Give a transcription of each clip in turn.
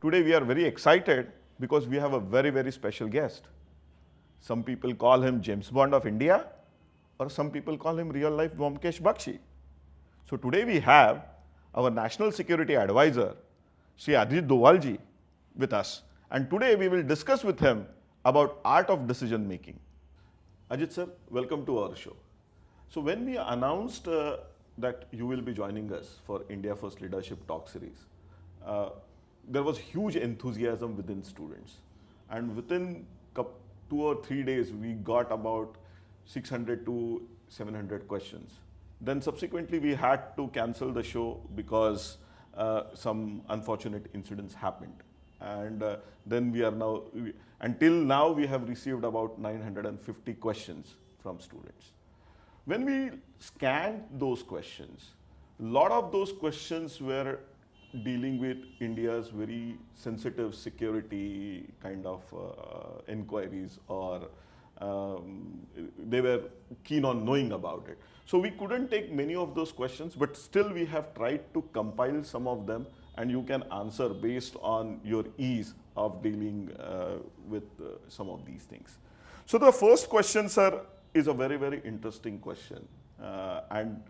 Today we are very excited because we have a very, very special guest. Some people call him James Bond of India, or some people call him real life Vyomkesh Bakshi. So today we have our National Security Advisor, Shri Ajit Doval ji, with us. And today we will discuss with him about art of decision making. Ajit sir, welcome to our show. So when we announced that you will be joining us for India First Leadership Talk Series, there was huge enthusiasm within students. And within 2 or 3 days, we got about 600 to 700 questions. Then subsequently, we had to cancel the show because some unfortunate incidents happened. And then we are now, until now, we have received about 950 questions from students. When we scanned those questions, a lot of those questions were dealing with India's very sensitive security kind of inquiries, or they were keen on knowing about it. So we couldn't take many of those questions, but still we have tried to compile some of them, and you can answer based on your ease of dealing with some of these things. So the first question, sir, is a very, very interesting question. And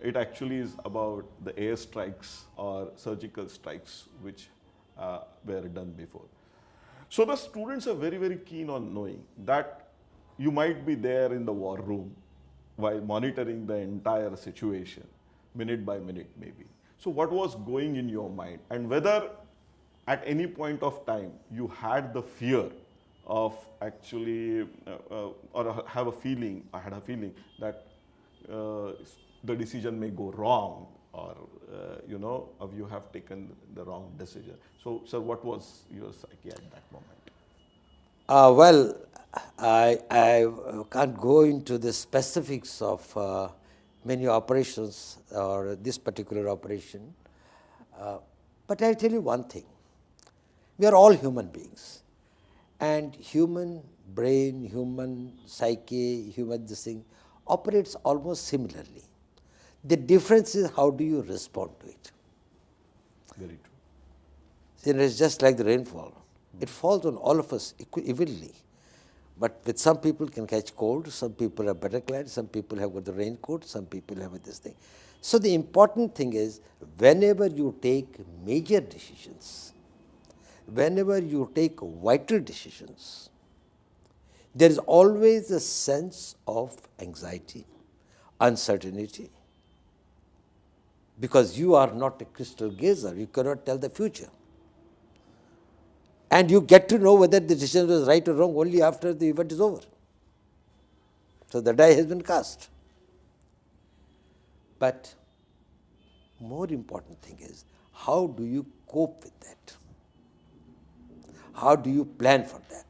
it actually is about the air strikes or surgical strikes which were done before. So the students are very, very keen on knowing that you might be there in the war room while monitoring the entire situation, minute by minute maybe. So what was going in your mind, and whether at any point of time you had the fear of actually, or have a feeling, I had a feeling that the decision may go wrong, or you have taken the wrong decision. So, sir, what was your psyche at that moment? Well, I can't go into the specifics of many operations or this particular operation, but I'll tell you one thing. We are all human beings, and human brain, human psyche, human this thing operates almost similarly. The difference is how do you respond to it. Very true. You know, it's just like the rainfall. It falls on all of us evenly. But with some people can catch cold, some people are better clad, some people have got the raincoat, some people have this thing. So the important thing is, whenever you take major decisions, whenever you take vital decisions, there is always a sense of anxiety, uncertainty, because you are not a crystal gazer, you cannot tell the future. And you get to know whether the decision was right or wrong only after the event is over. So the die has been cast. But more important thing is, how do you cope with that? How do you plan for that?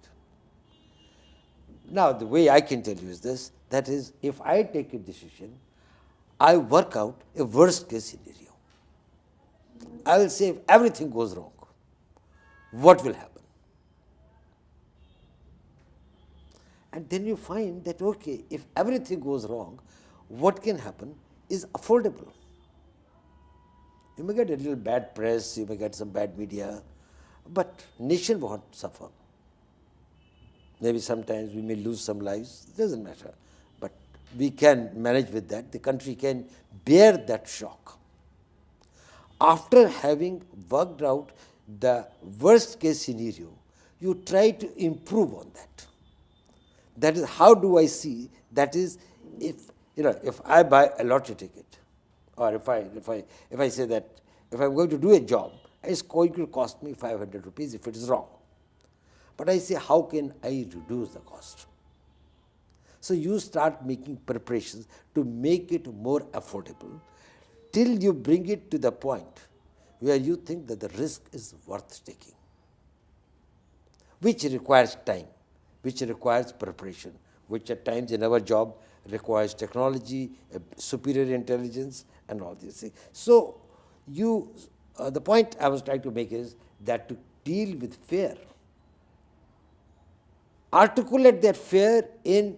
Now, the way I can tell you is this, that is, if I take a decision, I work out a worst case scenario. I will say, if everything goes wrong, what will happen? And then you find that, okay, if everything goes wrong, what can happen is affordable. You may get a little bad press, you may get some bad media, but nation won't suffer. Maybe sometimes we may lose some lives, it doesn't matter. But we can manage with that, the country can bear that shock. After having worked out the worst case scenario, you try to improve on that. That is, how do I see, that is, if I buy a lottery ticket, or if I say that if I'm going to do a job, it's going to cost me 500 rupees if it is wrong. But I say, how can I reduce the cost? So you start making preparations to make it more affordable till you bring it to the point where you think that the risk is worth taking, which requires time, which requires preparation, which at times in our job requires technology, superior intelligence, and all these things. So the point I was trying to make is that to deal with fear, articulate that fear in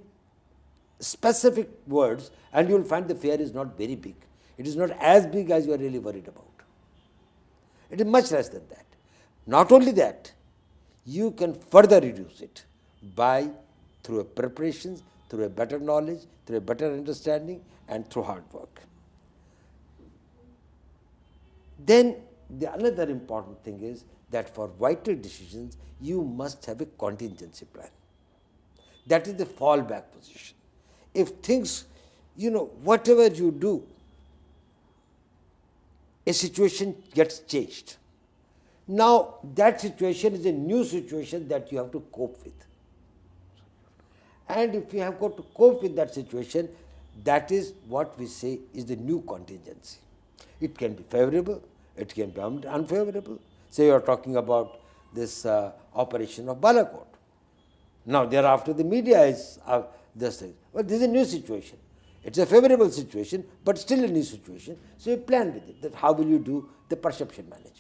specific words, and you will find the fear is not very big. It is not as big as you are really worried about. It is much less than that. Not only that, you can further reduce it through a preparations, through a better knowledge, through a better understanding, and through hard work. Then the another important thing is that for vital decisions, you must have a contingency plan. That is the fallback position. If things, whatever you do, a situation gets changed. Now, that situation is a new situation that you have to cope with. And if you have got to cope with that situation, that is what we say is the new contingency. It can be favorable, it can be unfavorable. Say you are talking about this operation of Balakot. Now, thereafter the media is this thing. Well, this is a new situation. It's a favorable situation, but still a new situation. So you plan with it, that how will you do the perception management?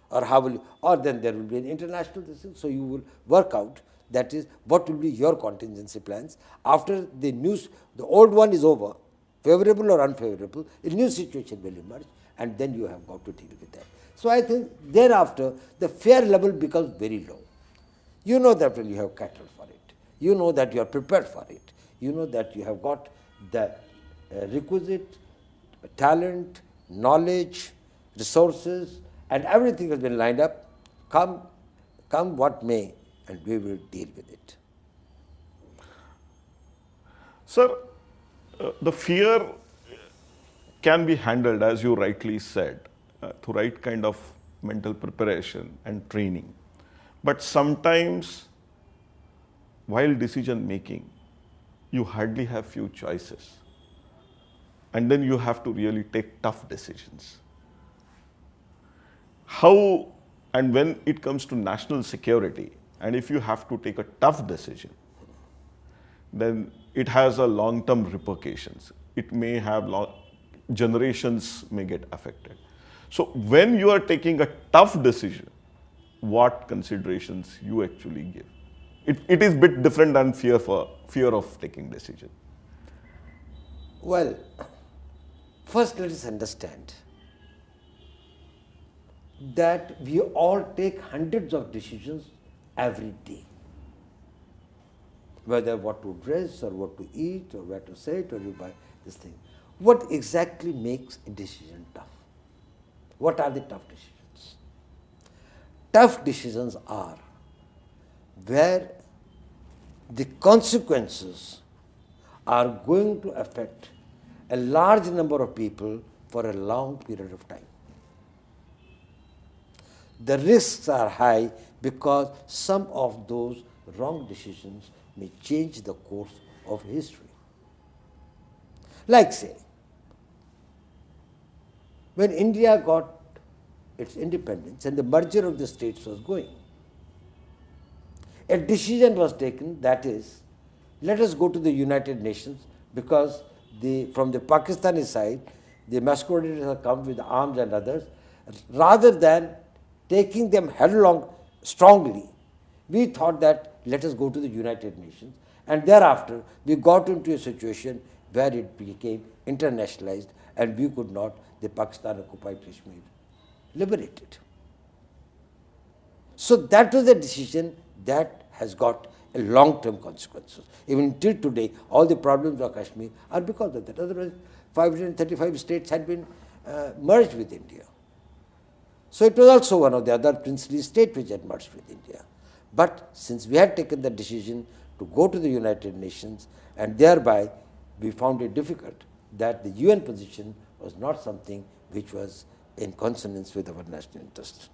Or how will you, or then there will be an international decision. So you will work out, that is, what will be your contingency plans. After the old one is over, favorable or unfavorable, a new situation will emerge, and then you have got to deal with that. So I think thereafter, the fear level becomes very low. You know that when you have cattle for it. You know that you are prepared for it. You know that you have got the requisite talent, knowledge, resources, and everything has been lined up. Come what may, and we will deal with it. Sir, the fear can be handled, as you rightly said, through right kind of mental preparation and training. But sometimes, while decision making, you hardly have few choices. And then you have to really take tough decisions. How, and when it comes to national security, and if you have to take a tough decision, then it has a long-term repercussions. It may have generations may get affected. So when you are taking a tough decision, what considerations you actually give? It is a bit different than fear of taking decision. Well, first let us understand that we all take hundreds of decisions every day. Whether what to dress or what to eat or where to sit or you buy this thing. What exactly makes a decision tough? What are the tough decisions? Tough decisions are where the consequences are going to affect a large number of people for a long period of time. The risks are high because some of those wrong decisions may change the course of history. Like say, when India got its independence and the merger of the states was going, a decision was taken, that is, let us go to the United Nations, because from the Pakistani side, the masqueraders have come with arms and others. Rather than taking them headlong strongly, we thought that let us go to the United Nations, and thereafter we got into a situation where it became internationalized and we could not, the Pakistan occupied Kashmir, liberate it. So that was a decision that has got a long-term consequences. Even till today, all the problems of Kashmir are because of that. Otherwise, 535 states had been merged with India. So it was also one of the other princely states which had merged with India. But since we had taken the decision to go to the United Nations, and thereby we found it difficult that the UN position was not something which was in consonance with our national interest.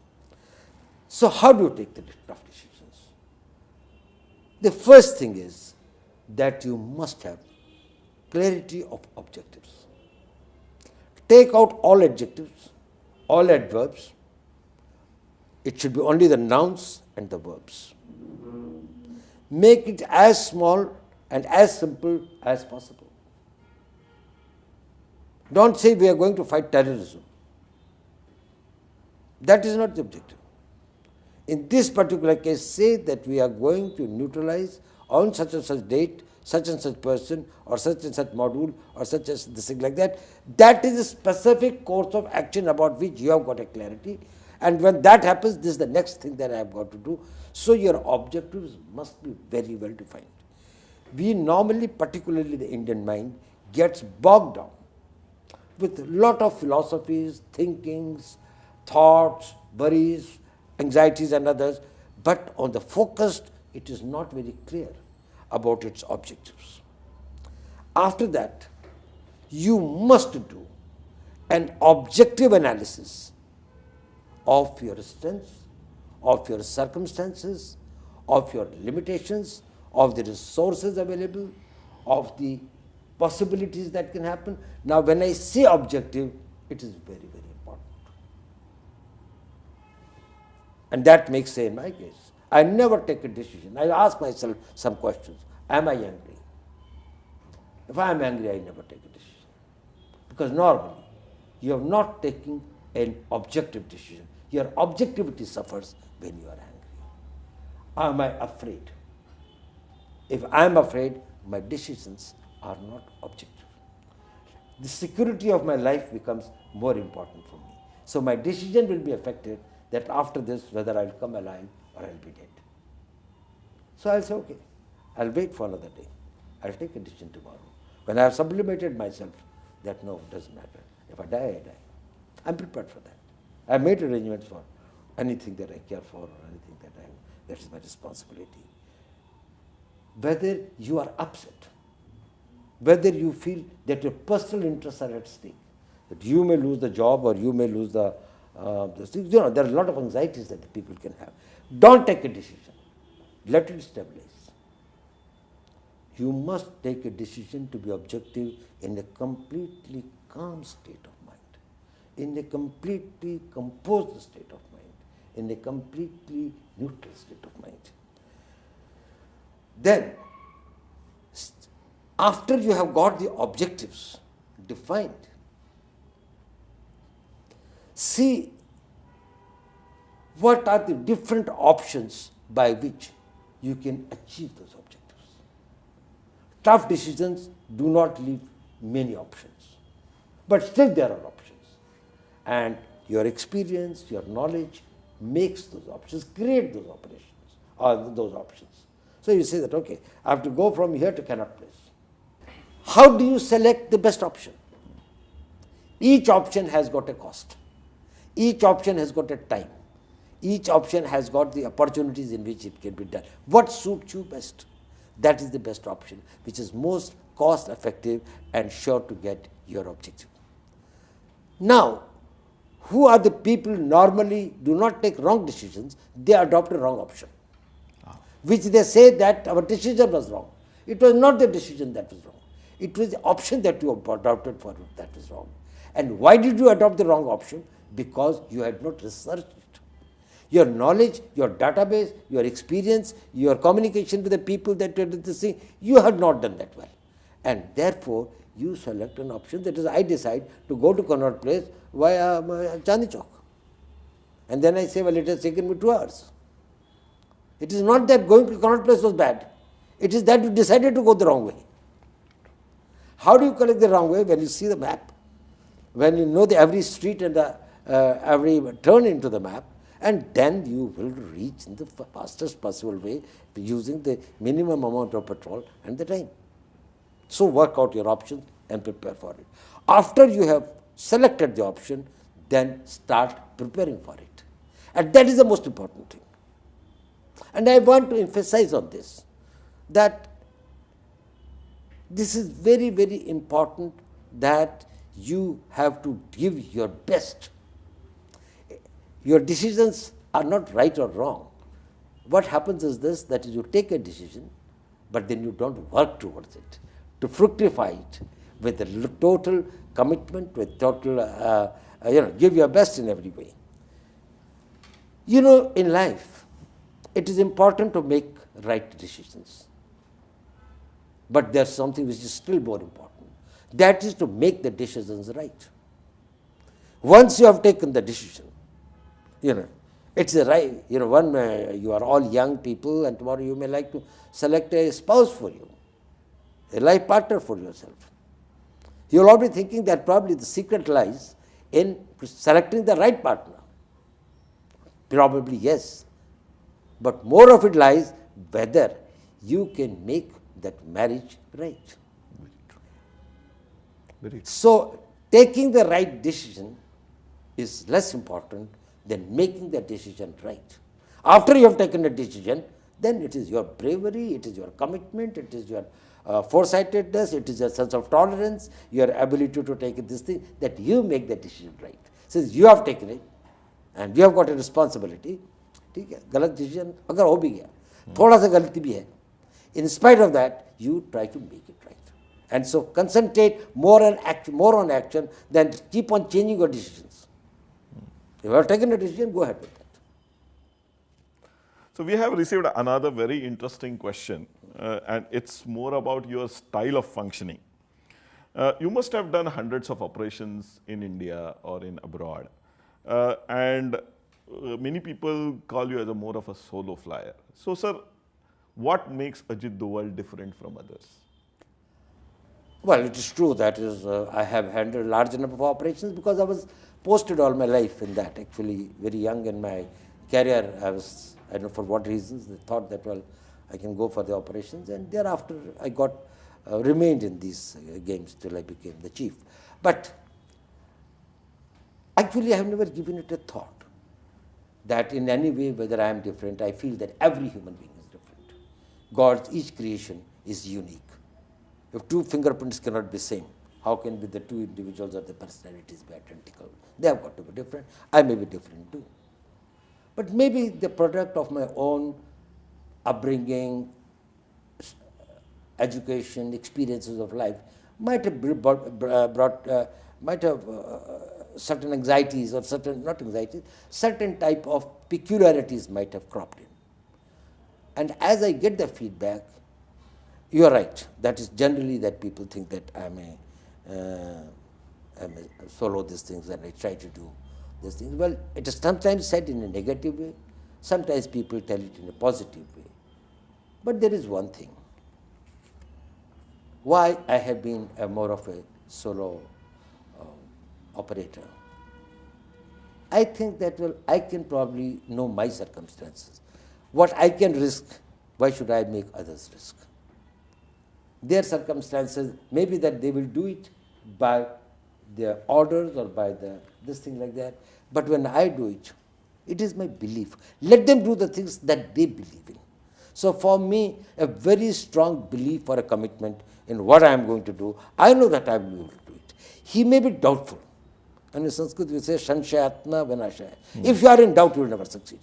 So how do you take the tough decisions? The first thing is that you must have clarity of objectives. Take out all adjectives, all adverbs. It should be only the nouns and the verbs. Make it as small and as simple as possible. Don't say we are going to fight terrorism. That is not the objective. In this particular case, say that we are going to neutralize on such and such date, such and such person, or such and such module, or such as this thing like that. That is a specific course of action about which you have got a clarity, And when that happens, this is the next thing that I have got to do. So your objectives must be very well defined. We normally, particularly the Indian mind, gets bogged down with a lot of philosophies, thinkings, thoughts, worries, anxieties and others, but on the focused, it is not very clear about its objectives. After that, you must do an objective analysis of your strengths, of your circumstances, of your limitations, of the resources available, of the possibilities that can happen. Now, when I say objective, it is very, very important. And that makes, say, in my case, I never take a decision. I ask myself some questions. Am I angry? If I am angry, I never take a decision. Because normally, you are not taking an objective decision. Your objectivity suffers when you are angry. Am I afraid? If I am afraid, my decisions are not objective. The security of my life becomes more important for me. So my decision will be affected that after this, whether I will come alive or I will be dead. So I will say, okay, I will wait for another day. I will take a decision tomorrow. When I have sublimated myself, that no, it doesn't matter. If I die, I die. I am prepared for that. I have made arrangements for anything that I care for or anything that is my responsibility. Whether you are upset, whether you feel that your personal interests are at stake, that you may lose the job or you may lose there are a lot of anxieties that the people can have. Don't take a decision. Let it stabilize. You must take a decision to be objective in a completely calm state of mind, in a completely composed state of mind, in a completely neutral state of mind. Then, after you have got the objectives defined, see what are the different options by which you can achieve those objectives. Tough decisions do not leave many options, but still there are options. And your experience, your knowledge makes those options, create those operations or those options. So you say that, okay, I have to go from here to Connaught Place. How do you select the best option? Each option has got a cost. Each option has got a time. Each option has got the opportunities in which it can be done. What suits you best? That is the best option, which is most cost effective and sure to get your objective. Now, who are the people normally do not take wrong decisions? They adopt a wrong option, which they say that our decision was wrong. It was not the decision that was wrong. It was the option that you adopted for it that was wrong. And why did you adopt the wrong option? Because you had not researched it. Your knowledge, your database, your experience, your communication with the people that you did this thing, you have not done that well. And therefore, you select an option that is, I decide to go to Connaught Place via Chandni Chowk. And then I say, well, it has taken me 2 hours. It is not that going to Connaught Place was bad. It is that you decided to go the wrong way. How do you collect the wrong way? When you see the map, when you know every street and every turn into the map, and then you will reach in the fastest possible way using the minimum amount of petrol and the time. So work out your options and prepare for it. After you have selected the option, then start preparing for it. And that is the most important thing. And I want to emphasize on this, that this is very, very important that you have to give your best. Your decisions are not right or wrong. What happens is this, that is, you take a decision, but then you don't work towards it, to fructify it with a total commitment, with total, give your best in every way. You know, in life, it is important to make right decisions. But there's something which is still more important. That is to make the decisions right. Once you have taken the decision, it's a right, you are all young people and tomorrow you may like to select a spouse for you, a life partner for yourself. You'll all be thinking that probably the secret lies in selecting the right partner. Probably yes. But more of it lies whether you can make that marriage right. Very true. So, taking the right decision is less important than making the decision right. After you have taken a decision, then it is your bravery, it is your commitment, it is your foresightedness, it is your sense of tolerance, your ability to take this thing, that you make the decision right. Since you have taken it, and you have got a responsibility, ठीक है, गलत decision अगर हो भी गया, थोड़ा सा गलती भी है, in spite of that, you try to make it right. And so concentrate more on action than keep on changing your decisions. If you have taken a decision, go ahead with that. So we have received another very interesting question, and it's more about your style of functioning. You must have done hundreds of operations in India or in abroad, and many people call you as a more of a solo flyer. So, sir, what makes Ajit Doval different from others? Well, it is true that is, I have handled large number of operations because I was posted all my life in that. Actually, very young in my career, I don't know for what reasons, they thought that, well, I can go for the operations, and thereafter I got remained in these games till I became the chief. But actually, I have never given it a thought that in any way, whether I am different. I feel that every human being is different. God's each creation is unique. If two fingerprints cannot be same, how can be the two individuals or the personalities be identical? They have got to be different. I may be different too. But maybe the product of my own upbringing, education, experiences of life might have certain anxieties or certain type of peculiarities might have cropped in. And as I get the feedback, you are right. That is generally that people think that I'm a solo these things and I try to do these things. Well, it is sometimes said in a negative way. Sometimes people tell it in a positive way. But there is one thing. Why I have been more of a solo operator. I think that, well, I can probably know my circumstances. What I can risk, why should I make others risk? Their circumstances, maybe that they will do it by their orders or by this thing like that. But when I do it, it is my belief. Let them do the things that they believe in. So for me, a very strong belief or a commitment in what I am going to do, I know that I will be able to do it. He may be doubtful. And in Sanskrit we say, Shanshayatma Vinashaya. If you are in doubt, you will never succeed.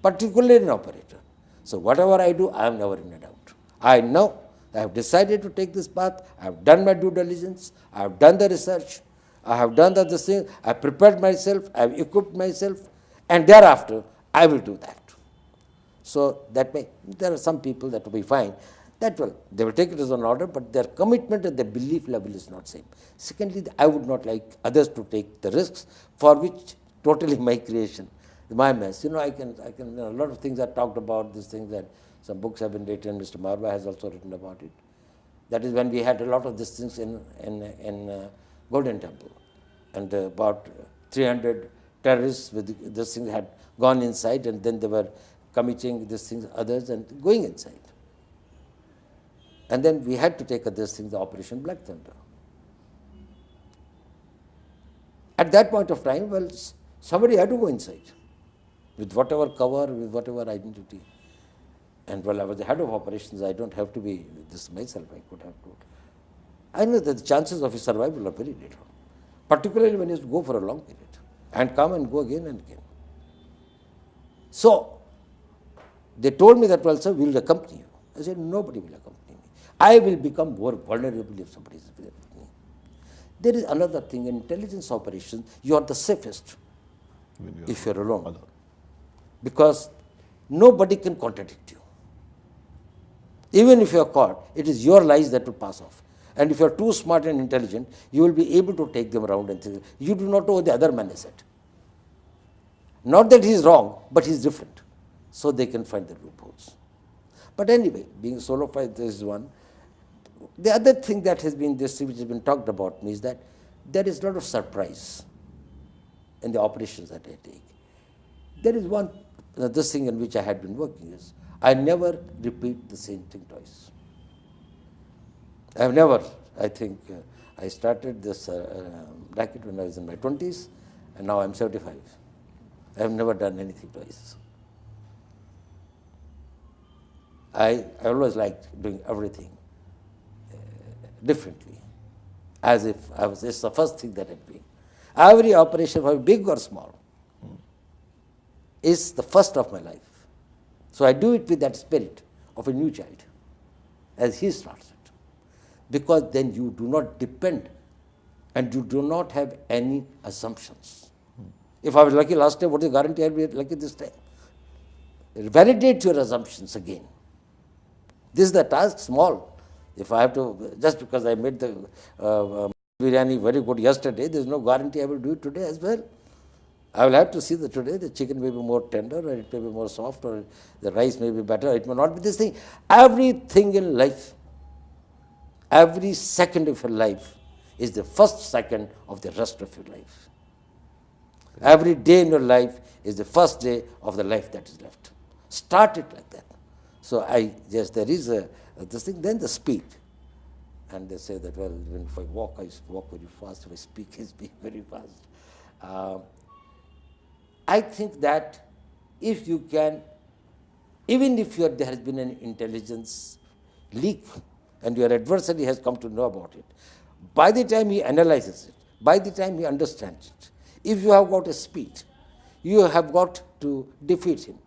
Particularly an operator. So whatever I do, I am never in a doubt. I know I have decided to take this path. I have done my due diligence. I have done the research. I have done the thing. I have prepared myself. I have equipped myself. And thereafter, I will do that. So that may, there are some people that will be fine. That will, they will take it as an order, but their commitment and their belief level is not same. Secondly, I would not like others to take the risks for which totally my creation, my mess. You know, I can you know, a lot of things are talked about, these things that some books have been written, Mr. Marva has also written about it. That is when we had a lot of these things in Golden Temple. And about 300 terrorists with this thing had gone inside, and then they were committing these things, others, and going inside. And then we had to take this thing, the Operation Black Thunder. At that point of time, well, somebody had to go inside with whatever cover, with whatever identity. And while I was the head of operations, I don't have to be this myself, I could have to. I know that the chances of his survival are very little, particularly when you go for a long period and come and go again and again. So, they told me that, well, sir, we will accompany you. I said, nobody will accompany me. I will become more vulnerable if somebody is with me. There is another thing, in intelligence operations, you are the safest if you are alone. Because nobody can contradict you. Even if you are caught, it is your lies that will pass off. And if you are too smart and intelligent, you will be able to take them around and think, you do not know what the other man has said. Not that he is wrong, but he is different. So they can find the loopholes. But anyway, being solo fighter is one. The other thing that has been this, which has been talked about me, is that there is a lot of surprise in the operations that I take. There is one, this thing in which I had been working is, I never repeat the same thing twice. I have never, I think, I started this racket when I was in my 20s, and now I'm 75. I have never done anything twice. I always liked doing everything differently, as if it's the first thing that I'm doing. Every operation, whether big or small, is the first of my life. So I do it with that spirit of a new child, as he starts it. Because then you do not depend and you do not have any assumptions. If I was lucky last time, what is the guarantee I'll be lucky this time? Validate your assumptions again. This is the task, small. If I have to, just because I made the biryani very good yesterday, there is no guarantee I will do it today as well. I will have to see that today the chicken may be more tender, or it may be more soft, or the rice may be better, it may not be this thing. Everything in life, every second of your life is the first second of the rest of your life. Every day in your life is the first day of the life that is left. Start it like that. So yes, there is this thing, then the speed. And they say that, well, when if I walk, I walk very fast. If I speak, I speak very fast. I think that if you can, even if there has been an intelligence leak and your adversary has come to know about it, by the time he analyzes it, by the time he understands it, if you have got a speed, you have got to defeat him.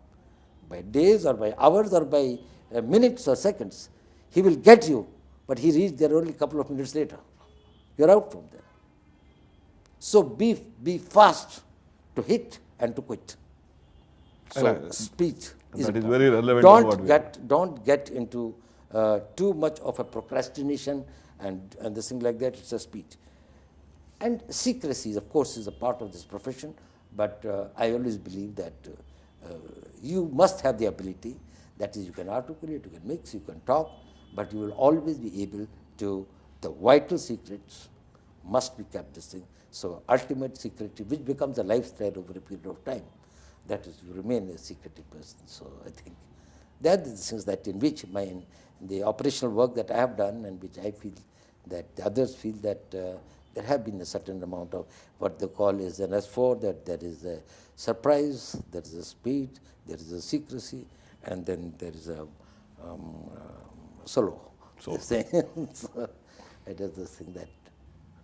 By days or by hours or by minutes or seconds, he will get you, but he reached there only a couple of minutes later. You're out from there. So be fast to hit and to quit. So speed is that is very relevant to what we don't get into too much of a procrastination and this thing like that. It's a speed. And secrecy, of course, is a part of this profession, but I always believe that you must have the ability, that is, you can articulate, you can mix, you can talk, but you will always be able to, the vital secrets must be kept this thing. So ultimate security, which becomes a lifestyle over a period of time, that is, you remain a secretive person. So I think that is the things that in which the operational work that I have done, and which I feel that the others feel that there have been a certain amount of what they call is an S4, that there is a surprise, there is a speed, there is a secrecy, and then there is a solo. So it is the thing that.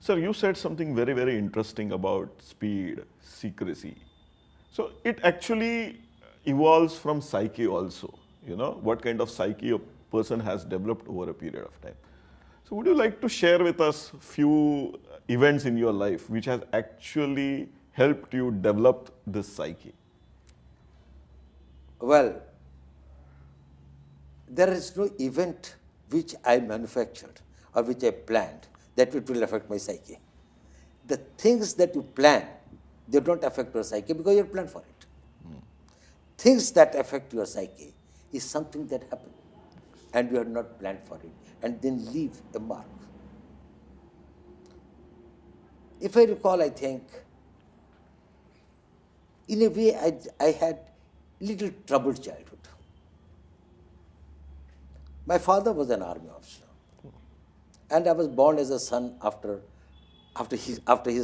Sir, you said something very, very interesting about speed, secrecy. So it actually evolves from psyche also, you know, what kind of psyche a person has developed over a period of time. So would you like to share with us few events in your life which has actually helped you develop this psyche? Well, there is no event which I manufactured or which I planned that it will affect my psyche. The things that you plan, they don't affect your psyche because you planned for it. Things that affect your psyche is something that happened and you have not planned for it, and then leave a mark. If I recall, I think, in a way, I had little troubled childhood. My father was an army officer, and I was born as a son after his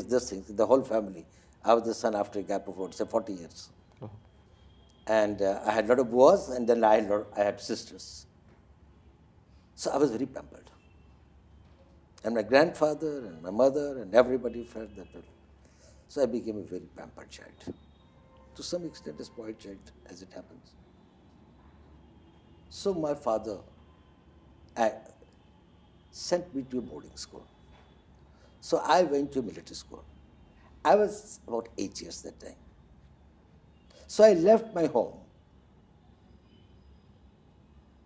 this thing, the whole family. I was the son after a gap of, say, 40 years. And I had a lot of boys, and then I had sisters. So I was very pampered. And my grandfather and my mother and everybody felt that. So I became a very pampered child. To some extent, a spoiled child, as it happens. So my father sent me to a boarding school. So I went to a military school. I was about 8 years that time. So I left my home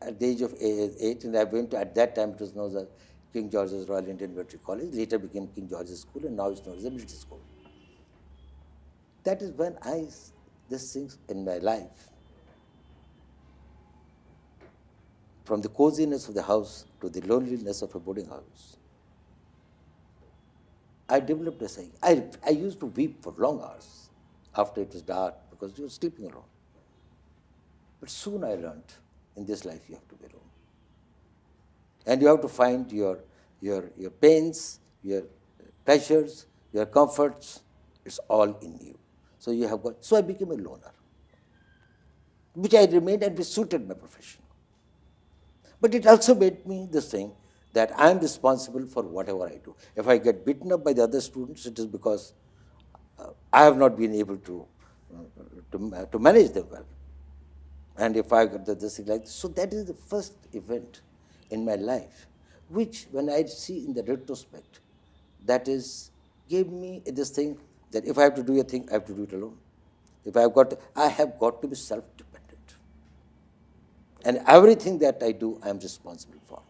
at the age of 8, and I went to, at that time it was known as King George's Royal Indian Military College, later became King George's School, and now it's known as a military school. That is when these things in my life, from the coziness of the house to the loneliness of a boarding house, I developed a psyche. I used to weep for long hours after it was dark, because you were sleeping alone. But soon I learned, in this life you have to be alone. And you have to find your pains, your pleasures, your comforts, it's all in you. So you have got, so I became a loner, which I remained and which suited my profession. But it also made me this thing that I am responsible for whatever I do. If I get beaten up by the other students, it is because I have not been able to manage them well. And if I got this thing like this, so that is the first event in my life, which when I see in the retrospect, that is, gave me this thing that if I have to do a thing, I have to do it alone. If I have got to be self-dependent. And everything that I do, I am responsible for.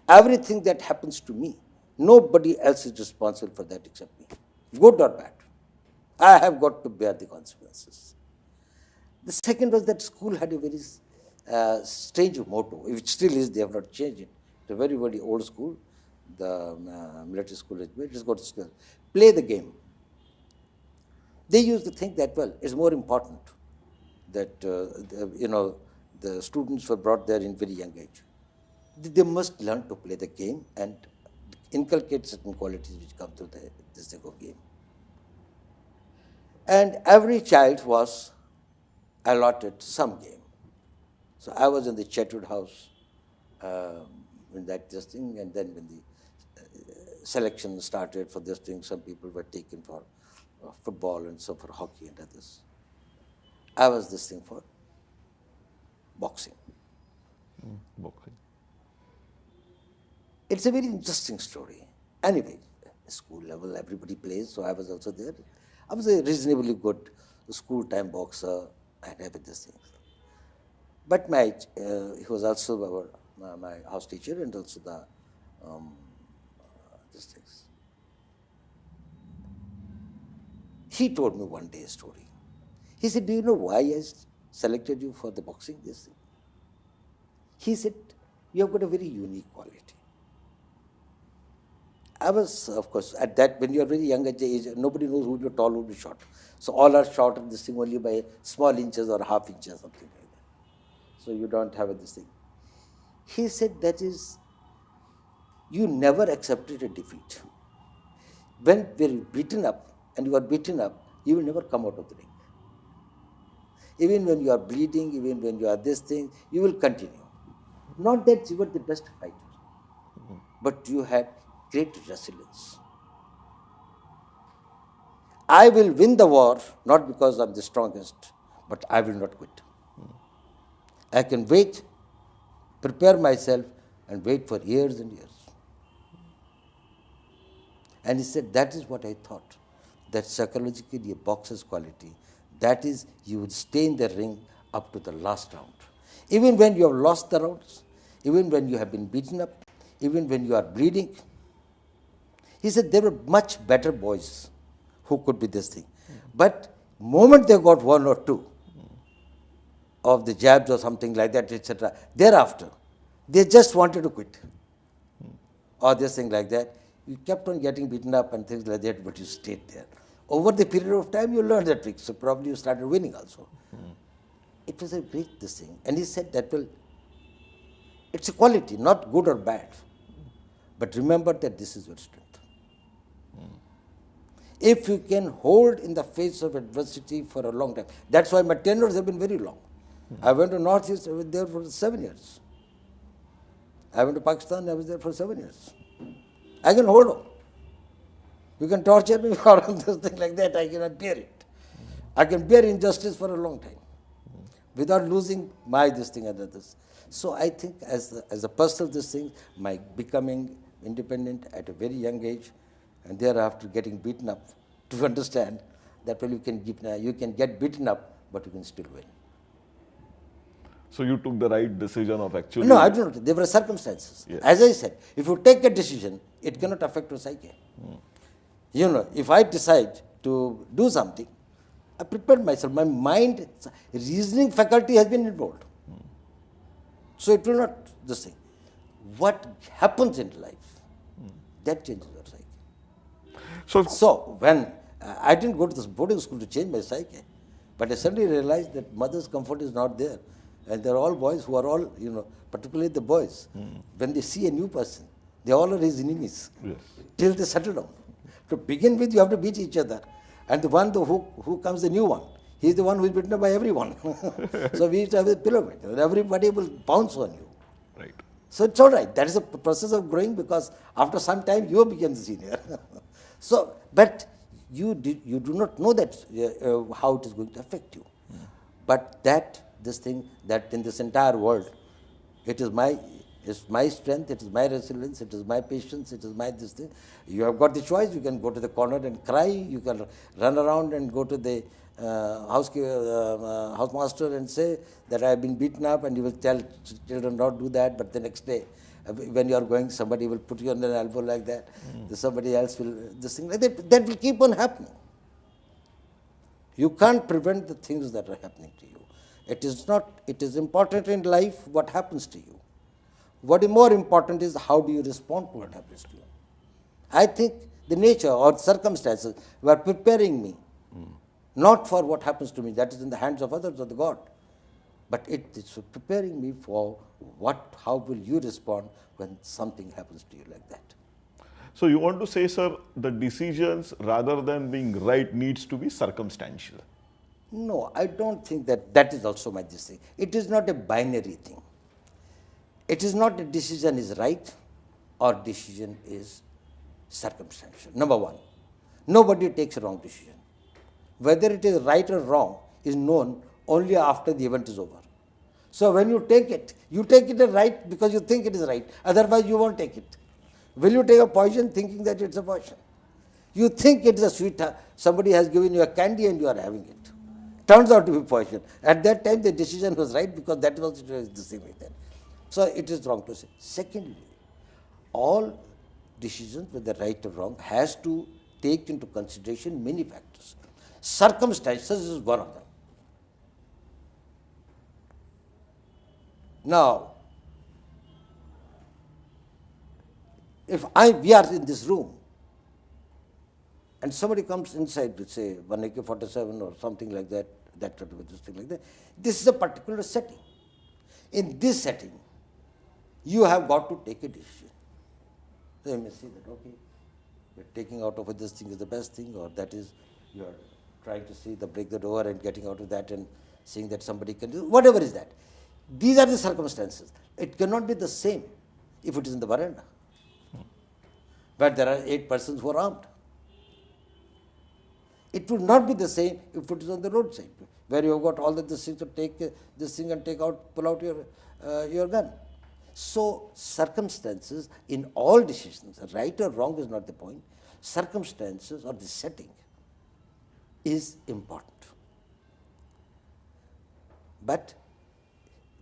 Everything that happens to me, nobody else is responsible for that except me, good or bad. I have got to bear the consequences. The second was that school had a very strange motto, which still is, they have not changed it. It's a very, very old school, the military school has made. It has got to school. Play the game. They used to think that, well, it's more important that, the students were brought there in very young age. They must learn to play the game and inculcate certain qualities which come through this type of game. And every child was allotted some game. So I was in the Chetwood house in that this thing, and then when the selection started for this thing, some people were taken for football and some for hockey and others. I was this thing for boxing. Boxing. It's a very interesting story. Anyway, school level, everybody plays, so I was also there. I was a reasonably good school time boxer and everything. But he was also my house teacher and also these things. He told me one day a story. He said, do you know why I selected you for the boxing? This thing? He said, you have got a very unique quality. I was, of course, at that, when you are very young at the age, nobody knows who you're tall, who you're short. So all are short of this thing only by small inches or half inches, something like that. So you don't have this thing. He said, that is, you never accepted a defeat. When you're beaten up, and you are beaten up, you will never come out of the ring. Even when you are bleeding, even when you are this thing, you will continue. Not that you were the best fighter, but you had great resilience. I will win the war, not because I'm the strongest, but I will not quit. I can wait, prepare myself, and wait for years and years. And he said, that is what I thought, that psychologically a boxer's quality, that is, you would stay in the ring up to the last round. Even when you have lost the rounds, even when you have been beaten up, even when you are bleeding. He said there were much better boys who could be this thing. But moment they got one or two of the jabs or something like that, etc., thereafter, they just wanted to quit. Or this thing like that. You kept on getting beaten up and things like that, but you stayed there. Over the period of time, you learned that trick, so probably you started winning also. It was a great this thing. And he said that, well, it's a quality, not good or bad. But remember that this is your strength. If you can hold in the face of adversity for a long time, that's why my tenures have been very long. I went to Northeast, I was there for 7 years. I went to Pakistan, I was there for 7 years. I can hold on. You can torture me for this thing like that, I cannot bear it. I can bear injustice for a long time without losing my this thing and others. So I think as a personal this thing, my becoming independent at a very young age and thereafter getting beaten up to understand that well, you can get beaten up, but you can still win. So you took the right decision of actually... No, I don't. There were circumstances. Yes. As I said, if you take a decision, it cannot affect your psyche. You know, if I decide to do something, I prepared myself. My mind, reasoning faculty has been involved. So it will not, this thing. What happens in life, that changes your psyche. So when I didn't go to this boarding school to change my psyche, But I suddenly realized that mother's comfort is not there. And they're all boys who are all, particularly the boys, when they see a new person, they all are his enemies. Yes. Till they settle down. To begin with, you have to beat each other. And the one who comes the new one, he's the one who is beaten up by everyone. So we used to have a pyramid. Everybody will pounce on you. Right. So it's all right. That is a process of growing, because after some time you become the senior. So, but you do not know that how it is going to affect you. But this thing that in this entire world, it's my strength, it is my resilience, it is my patience, it is my this thing. You have got the choice. You can go to the corner and cry. You can run around and go to the housemaster and say that I have been beaten up, and you will tell children not do that. But the next day, when you are going, somebody will put you on an elbow like that. Somebody else will, this thing like that. That will keep on happening. You can't prevent the things that are happening to you. It is important in life what happens to you. What is more important is how do you respond to what happens to you. I think the nature or circumstances were preparing me, not for what happens to me, that is in the hands of others or the God, but it is preparing me for how will you respond when something happens to you like that. So you want to say, sir, the decisions rather than being right needs to be circumstantial. No, I don't think that is also my decision. It is not a binary thing. It is not a decision is right or decision is circumstantial. Number one, nobody takes a wrong decision. Whether it is right or wrong is known only after the event is over. So when you take it as right because you think it is right. Otherwise, you won't take it. Will you take a poison thinking that it's a poison? You think it's a sweet, somebody has given you a candy and you are having it. Turns out to be poison. At that time, the decision was right because that was the same way then. So it is wrong to say. Secondly, all decisions, whether right or wrong, has to take into consideration many factors. Circumstances is one of them. Now, if we are in this room and somebody comes inside to say one AK-47 or something like that, this is a particular setting. In this setting, you have got to take a decision. So you may say that, okay, you're taking out of it, this thing is the best thing, or that is, you're trying to see break the door and getting out of that and seeing that somebody can do, whatever is that. These are the circumstances. It cannot be the same if it is in the veranda. But there are 8 persons who are armed. It would not be the same if it is on the roadside, where you have got all these things to take this thing and pull out your gun. So circumstances in all decisions, right or wrong is not the point. Circumstances or the setting is important. But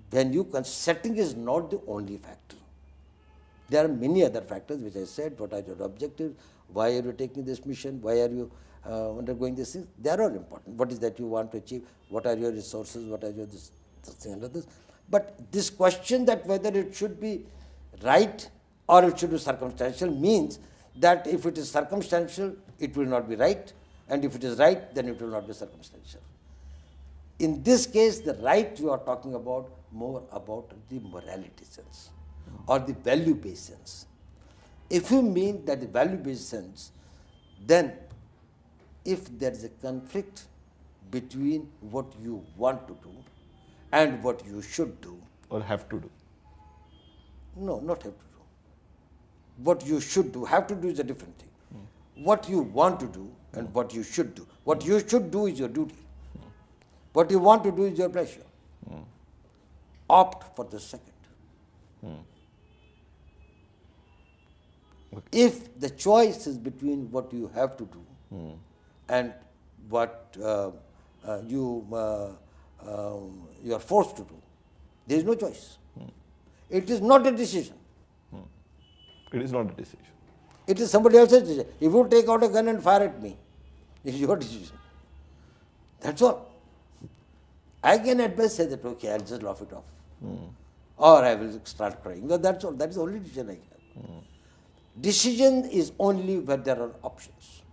when setting is not the only factor. There are many other factors which I said, what are your objectives, why are you taking this mission, why are you undergoing these things, they are all important. What is that you want to achieve, what are your resources, what are your this thing and others. But this question that whether it should be right or it should be circumstantial means that if it is circumstantial, it will not be right, and if it is right, then it will not be circumstantial. In this case, the right you are talking about more about the morality sense or the value-based sense. If you mean that the value-based sense, then if there is a conflict between what you want to do and what you should do. Or have to do. No, not have to do. What you should do, have to do is a different thing. What you want to do and what you should do. What you should do is your duty. What you want to do is your pleasure. Opt for the second. Okay. If the choice is between what you have to do and what you are forced to do, there is no choice. It is not a decision. It is not a decision. It is somebody else's decision. If you take out a gun and fire at me, it is your decision. That's all. I can at best say that, okay, I'll just laugh it off. Or I will start crying. Well, that's all. That is the only decision I have. Decision is only when there are options.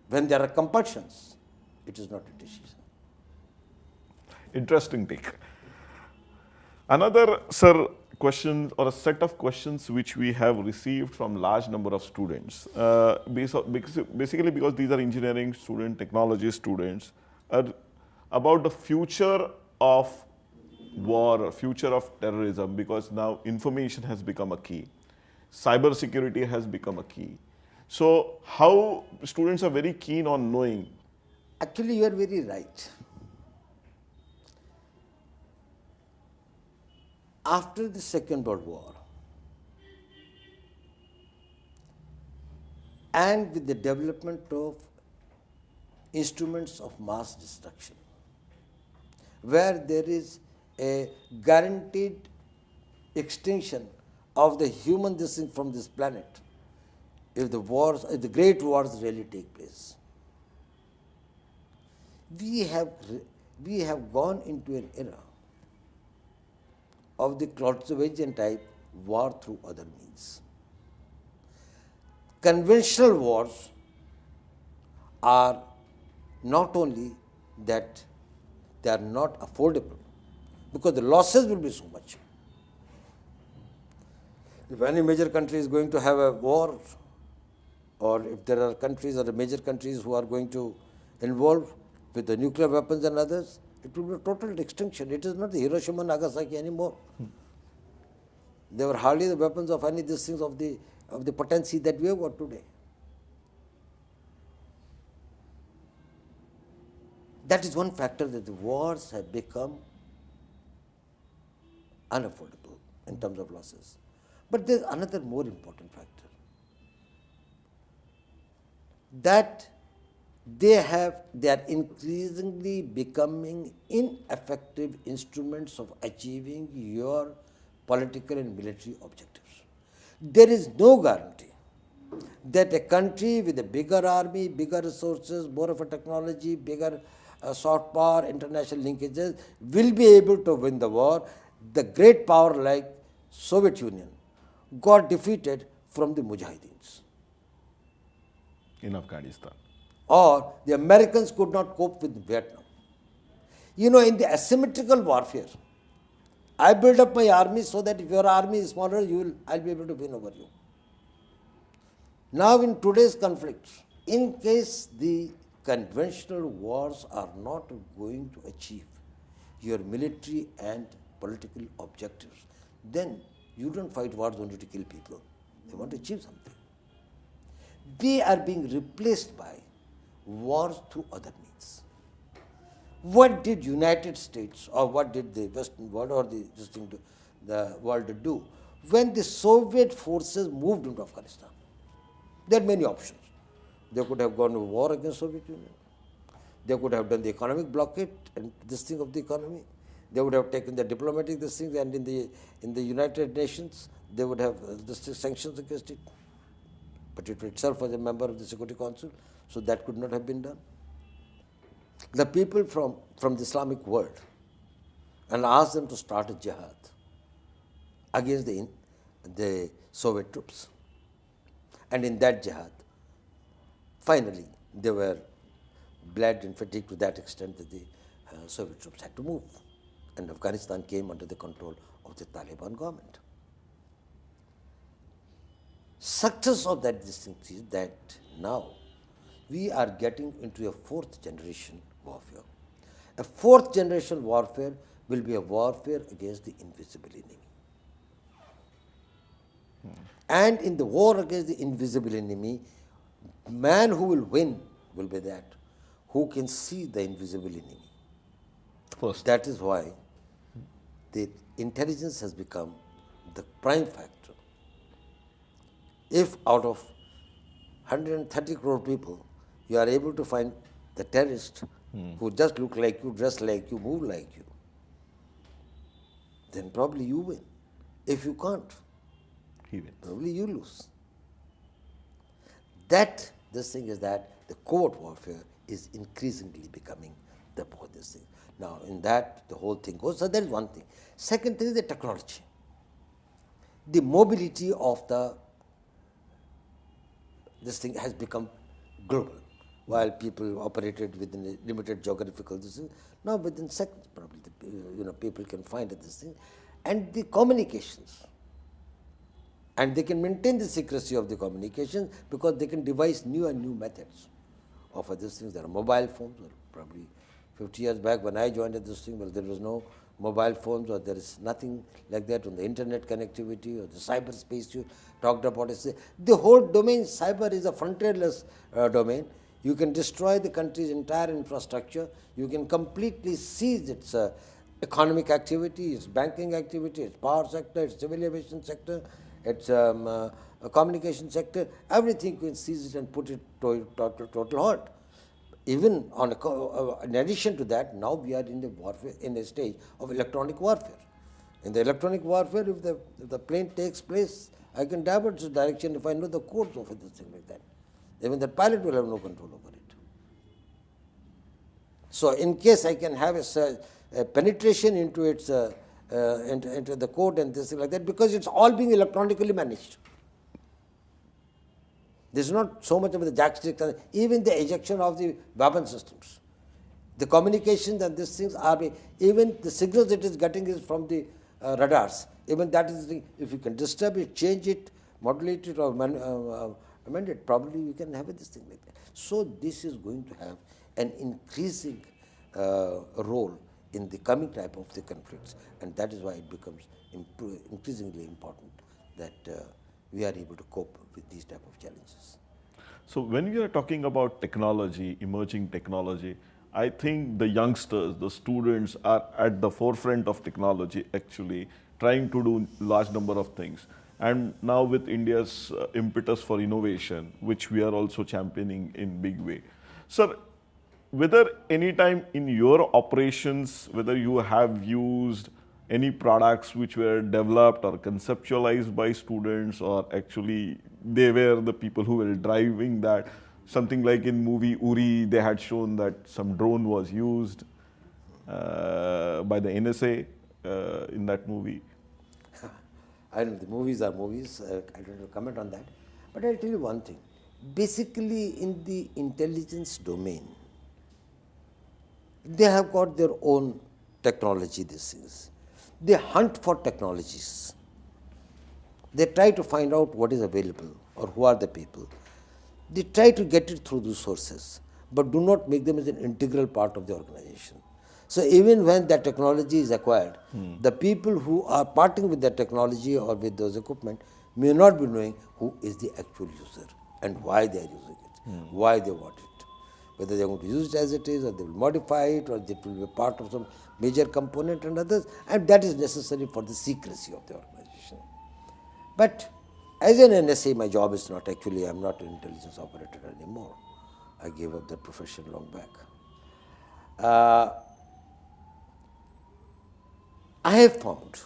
When there are compulsions, it is not a decision. Interesting take. Another, sir, question or a set of questions which we have received from large number of students, basically because these are engineering students, technology students, are about the future of war, future of terrorism, because now information has become a key. Cyber security has become a key. So how students are very keen on knowing. Actually, you are very right. After the Second World War, and with the development of instruments of mass destruction, where there is a guaranteed extinction of the human descent from this planet, if the great wars really take place, we have gone into an era of the Clausewitzian type war through other means. Conventional wars are not only that they are not affordable, because the losses will be so much. If any major country is going to have a war, or if there are countries or major countries who are going to involve with the nuclear weapons and others, it will be a total extinction. It is not the Hiroshima and Nagasaki anymore. They were hardly the weapons of any of these things of the potency that we have got today. That is one factor, that the wars have become unaffordable in terms of losses. But there is another more important factor, that they are increasingly becoming ineffective instruments of achieving your political and military objectives. There is no guarantee that a country with a bigger army, bigger resources, more of a technology, bigger soft power, international linkages, will be able to win the war. The great power like Soviet Union got defeated from the Mujahideens. In Afghanistan. Or the Americans could not cope with Vietnam. You know, in the asymmetrical warfare, I build up my army so that if your army is smaller, I'll be able to win over you. Now in today's conflicts, in case the conventional wars are not going to achieve your military and political objectives, then you don't fight wars only to kill people. They want to achieve something. They are being replaced by wars through other means. What did United States or what did the Western world or the world do when the Soviet forces moved into Afghanistan? There are many options. They could have gone to war against Soviet Union. They could have done the economic blockade and this thing of the economy. They would have taken the diplomatic this thing, and in the United Nations they would have sanctions against it. But it itself was a member of the Security Council, so that could not have been done. The people from the Islamic world and asked them to start a jihad against the Soviet troops. And in that jihad, finally, they were bled and fatigued to that extent that the Soviet troops had to move. And Afghanistan came under the control of the Taliban government. Success of that distinction is that now we are getting into a fourth generation warfare. A fourth generation warfare will be a warfare against the invisible enemy. And in the war against the invisible enemy, man who will win will be that who can see the invisible enemy. First. That is why the intelligence has become the prime factor. If out of 130 crore people, you are able to find the terrorist who just look like you, dress like you, move like you, then probably you win. If you can't, He wins. probably you lose. This thing is that the covert warfare is increasingly becoming this thing. Now, in that, the whole thing goes. So, that is one thing. Second thing is the technology. The mobility of this thing has become global. while people operated within a limited geographical distance. Now within seconds, probably, people can find this thing. And the communications. And they can maintain the secrecy of the communications because they can devise new and new methods of these things. There are mobile phones, or probably 50 years back when I joined this thing, well, there was no mobile phones, or there is nothing like that on the internet connectivity or the cyberspace you talked about. The whole domain, cyber, is a frontierless domain. You can destroy the country's entire infrastructure. You can completely seize its economic activity, its banking activity, its power sector, its civil aviation sector, its communication sector. Everything you can seize it and put it to total halt. Even on in addition to that, now we are in a stage of electronic warfare. In the electronic warfare, if the plane takes place, I can divert its direction if I know the codes of this thing like that. Even the pilot will have no control over it. So, in case I can have a penetration into its into the code and this thing like that, because it's all being electronically managed. There's not so much of the jackstick, even the ejection of the weapon systems. The communications and these things are, even the signals it is getting is from the radars. Even that is, if you can disturb it, change it, modulate it, or amend it, probably you can have this thing like that. So this is going to have an increasing role in the coming type of the conflicts, and that is why it becomes increasingly important that we are able to cope with these type of challenges. So when we are talking about technology, emerging technology, I think the youngsters, the students are at the forefront of technology, actually trying to do large number of things. And now with India's impetus for innovation, which we are also championing in big way. Sir, whether any time in your operations, whether you have used any products which were developed or conceptualized by students, or actually they were the people who were driving that. Something like in movie Uri, they had shown that some drone was used by the NSA in that movie. I don't know, the movies are movies, I don't know, comment on that. But I'll tell you one thing. Basically, in the intelligence domain, they have got their own technology, these things. They hunt for technologies. They try to find out what is available or who are the people. They try to get it through those sources, but do not make them as an integral part of the organization. So even when that technology is acquired, the people who are parting with that technology or with those equipment may not be knowing who is the actual user and why they are using it, why they want it. Whether they are going to use it as it is, or they will modify it, or it will be a part of some major component and others, and that is necessary for the secrecy of the organization. But as an NSA, my job is not actually, I am not an intelligence operator anymore. I gave up that profession long back. I have found,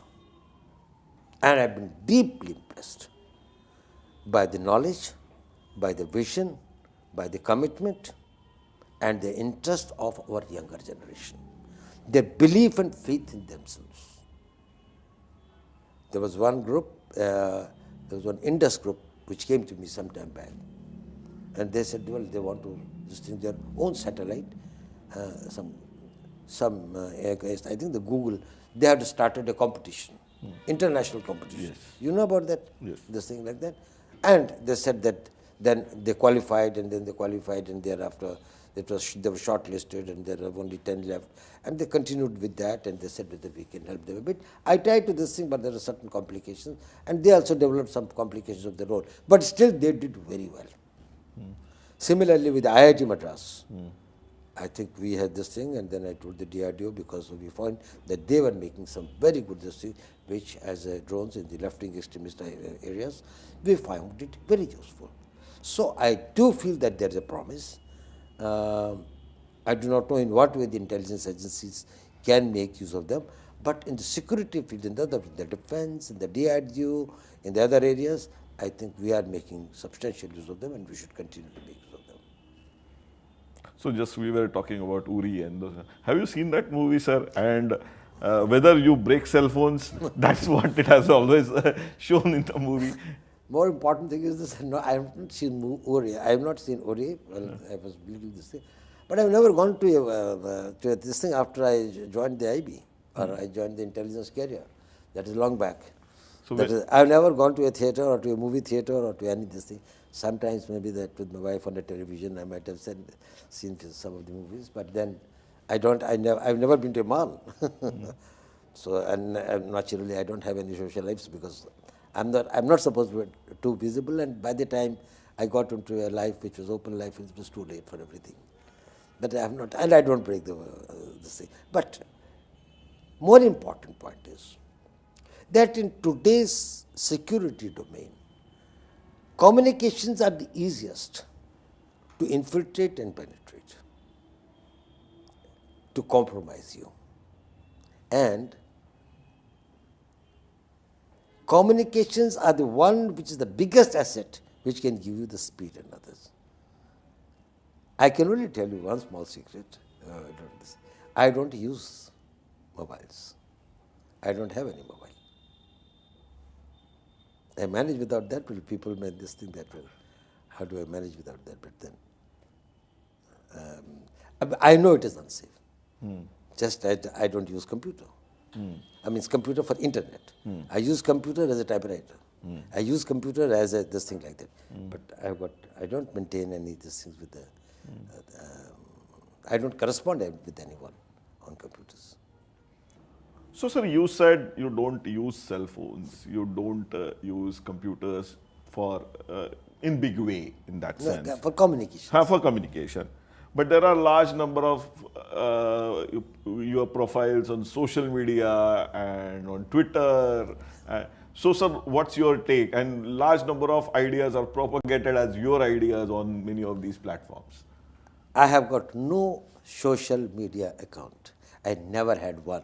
and I have been deeply impressed by the knowledge, by the vision, by the commitment, and the interest of our younger generation, their belief and faith in themselves. There was one group, there was one Indus group which came to me some time back, and they said, well, they want to distinguish their own satellite, I think the Google, they had started a competition, international competition. Yes. You know about that? Yes. This thing like that? And they said that then they qualified, and then they qualified, and thereafter they were shortlisted, and there were only 10 left. And they continued with that, and they said whether we can help them a bit. I tried to this thing, but there are certain complications, and they also developed some complications of their role. But still, they did very well. Similarly, with IIT Madras, I think we had this thing, and then I told the DRDO, because we found that they were making some very good this thing, which as drones in the left-wing extremist areas, we found it very useful. So I do feel that there is a promise. I do not know in what way the intelligence agencies can make use of them, but in the security field, in the defense, in the DRDO, in the other areas, I think we are making substantial use of them, and we should continue to make use of them. So just we were talking about Uri and those. Have you seen that movie, sir? And whether you break cell phones, that's what it has always shown in the movie. More important thing is this, no, I have not seen Ori. I have not seen Ori. Well, I was little this thing. But I have never gone to this thing after I joined the IB or I joined the intelligence career. That is long back. So I have never gone to a theatre or to a movie theatre or to any this thing. Sometimes maybe that with my wife on the television I might have seen some of the movies, but then I've never been to a mall. So, and naturally I don't have any social lives because I'm not supposed to be too visible, and by the time I got into a life which was open life, it was too late for everything. But I have not, and I don't break this thing. But more important point is that in today's security domain, communications are the easiest to infiltrate and penetrate, to compromise you. And communications are the one which is the biggest asset which can give you the speed and others. I can only tell you one small secret. I don't use mobiles. I don't have any mobile. I manage without that, but people may this thing that well, how do I manage without that? But then, I know it is unsafe. Just I don't use computer. I mean, it's computer for internet. I use computer as a typewriter. I use computer as a this thing like that. But I don't maintain any these things with the. I don't correspond with anyone on computers. So, sir, you said you don't use cell phones, you don't use computers for in big way in that sense. For communication. For communication. But there are large number of your profiles on social media and on Twitter. So, sir, what's your take? And large number of ideas are propagated as your ideas on many of these platforms. I have got no social media account. I never had one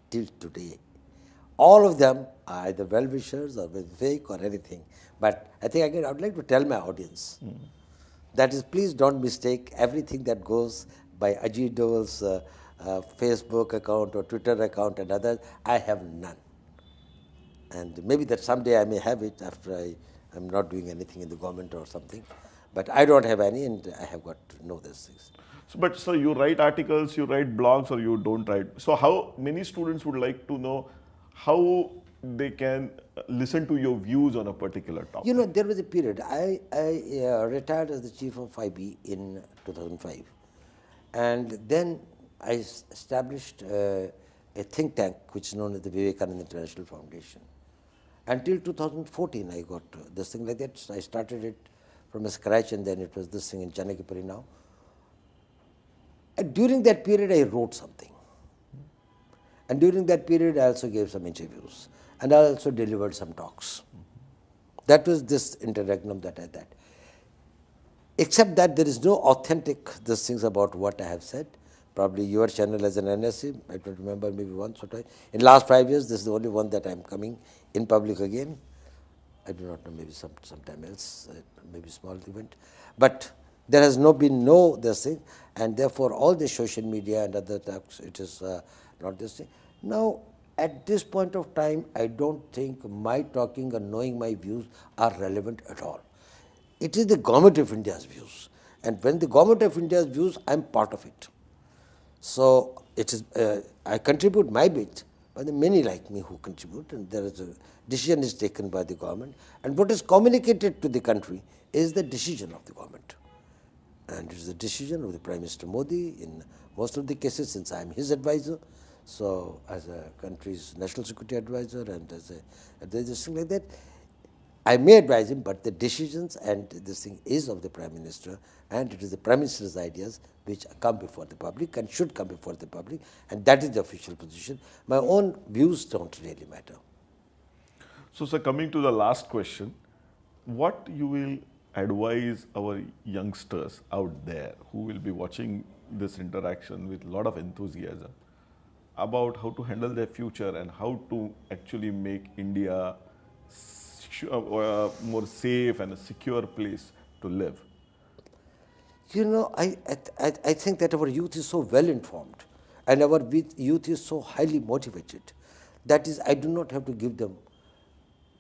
till today. All of them are either well-wishers or fake or anything. But I think I would like to tell my audience that is, please don't mistake everything that goes by Ajit Doval's Facebook account or Twitter account and others. I have none. And maybe that someday I may have it after I'm not doing anything in the government or something. But I don't have any, and I have got to know these things. So, but sir, you write articles, you write blogs, or you don't write. So how many students would like to know how they can listen to your views on a particular topic? You know, there was a period. I retired as the chief of IB in 2005. And then I established a think tank which is known as the Vivekananda International Foundation. Until 2014, I got this thing like that. I started it from a scratch, and then it was this thing in Chanakapuri now. And during that period, I wrote something. And during that period, I also gave some interviews. And I also delivered some talks. That was this interregnum that I did. Except that there is no authentic these things about what I have said. Probably your channel as an NSC, I don't remember, maybe once or twice. In the last 5 years, this is the only one that I'm coming in public again. I do not know, maybe sometime else, maybe small event. But there has been no this thing, and therefore all the social media and other types, it is not this thing. Now, at this point of time, I don't think my talking and knowing my views are relevant at all. It is the government of India's views. And when the government of India's views, I'm part of it. So, it is, I contribute my bit, but there are many like me who contribute, and there is a decision is taken by the government. And what is communicated to the country is the decision of the government. And it is the decision of the Prime Minister Modi in most of the cases, since I am his advisor. So, as a country's national security advisor and as a this thing like that, I may advise him, but the decisions and this thing is of the Prime Minister, and it is the Prime Minister's ideas which come before the public and should come before the public, and that is the official position. My own views don't really matter. So, sir, coming to the last question, what you will advise our youngsters out there who will be watching this interaction with a lot of enthusiasm about how to handle their future and how to actually make India a more safe and a secure place to live? You know, I think that our youth is so well informed and our youth is so highly motivated. That is, I do not have to give them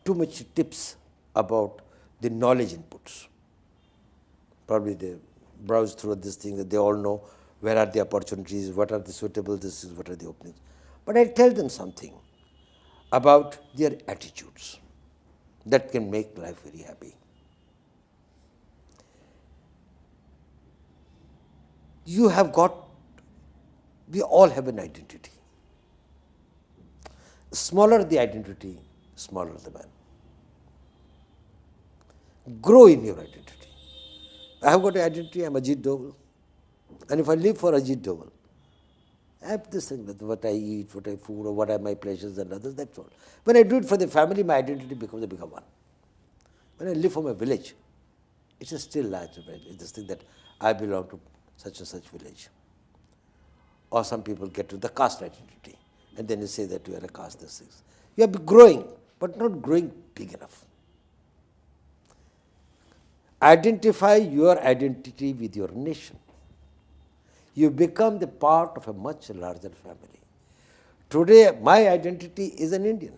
too much tips about the knowledge inputs. Probably they browse through this thing, that they all know where are the opportunities, what are the suitable, what are the openings. But I tell them something about their attitudes that can make life very happy. You have got, we all have an identity. Smaller the identity, smaller the man. Grow in your identity. I have got an identity, I am Ajit Doval. And if I live for Ajit Doval, I have this thing, what I eat, what I food, or what are my pleasures and others, that's all. When I do it for the family, my identity becomes a bigger one. When I live for my village, it's a still larger, right? It's this thing that I belong to such and such village. Or some people get to the caste identity, and then you say that you are a caste, this things. You are growing, but not growing big enough. Identify your identity with your nation. You become the part of a much larger family. Today, my identity is an Indian.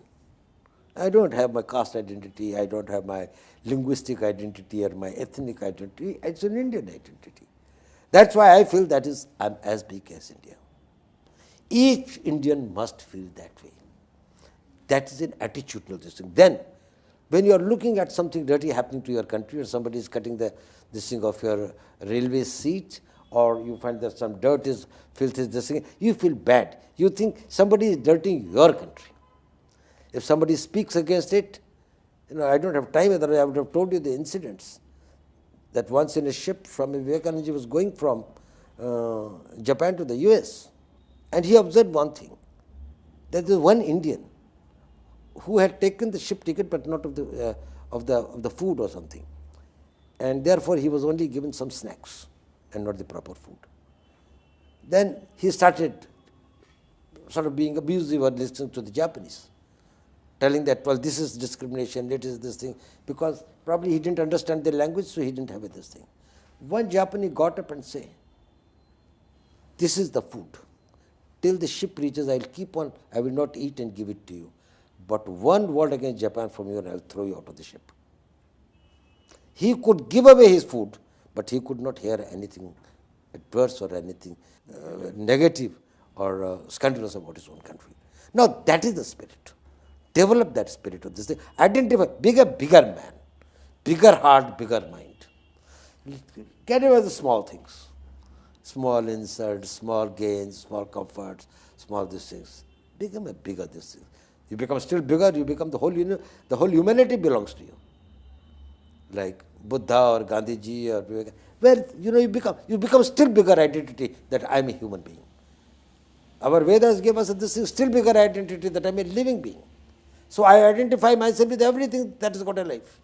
I don't have my caste identity, I don't have my linguistic identity or my ethnic identity, it's an Indian identity. That's why I feel that is, I'm as big as India. Each Indian must feel that way. That is an attitudinal thing. Then, when you are looking at something dirty happening to your country, or somebody is cutting this thing of your railway seat, or you find that some dirt is, filth is this thing, you feel bad. You think somebody is dirtying your country. If somebody speaks against it, I don't have time, otherwise I would have told you the incidents. That once in a ship, Swami Vivekananda was going from Japan to the US, and he observed one thing, that there was one Indian who had taken the ship ticket but not of the food or something, and therefore he was only given some snacks and not the proper food. Then he started sort of being abusive or listening to the Japanese, telling that, well, this is discrimination, it is this thing, because probably he didn't understand the language, so he didn't have this thing. One Japanese got up and said, this is the food. Till the ship reaches, I will keep on, I will not eat and give it to you. But one word against Japan from you and I will throw you out of the ship. He could give away his food, but he could not hear anything adverse or anything negative or scandalous about his own country. Now that is the spirit. Develop that spirit of this thing. Identify, bigger man, bigger heart, bigger mind. Get away the small things. Small insults, small gains, small comforts, small these things. Become a bigger this thing. You become still bigger, you become the whole humanity belongs to you. Like Buddha or Gandhiji or Vivekananda. Well, you become still bigger identity that I am a human being. Our Vedas gave us this thing, still bigger identity that I am a living being. So I identify myself with everything that has got a life.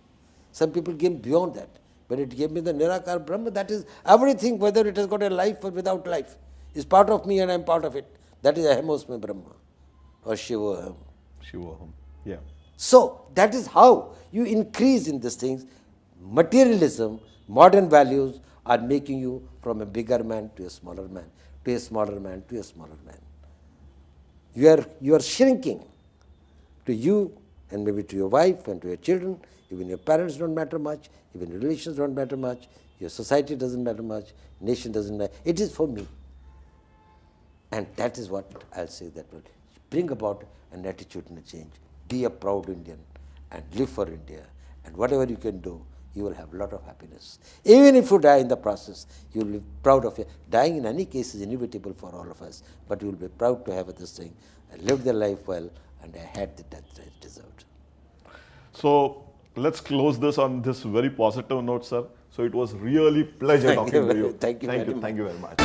Some people came beyond that. When it gave me the Nirakar Brahma, that is everything, whether it has got a life or without life, is part of me and I am part of it. That is Ahemosmi Brahma or Shivoham. Shivoham, yeah. So that is how you increase in these things. Materialism, modern values are making you from a bigger man to a smaller man, to a smaller man, to a smaller man. You are shrinking. To you and maybe to your wife and to your children, even your parents don't matter much, even your relations don't matter much, your society doesn't matter much, nation doesn't matter. It is for me. And that is what I'll say that will bring about an attitudinal change. Be a proud Indian and live for India. And whatever you can do, you will have a lot of happiness. Even if you die in the process, you will be proud of it. Dying in any case is inevitable for all of us, but you will be proud to have this thing. I lived the life well, and I had the death that I deserved. So let's close this on this very positive note, sir. So it was really pleasure talking to you. Thank you very much. Thank you very much.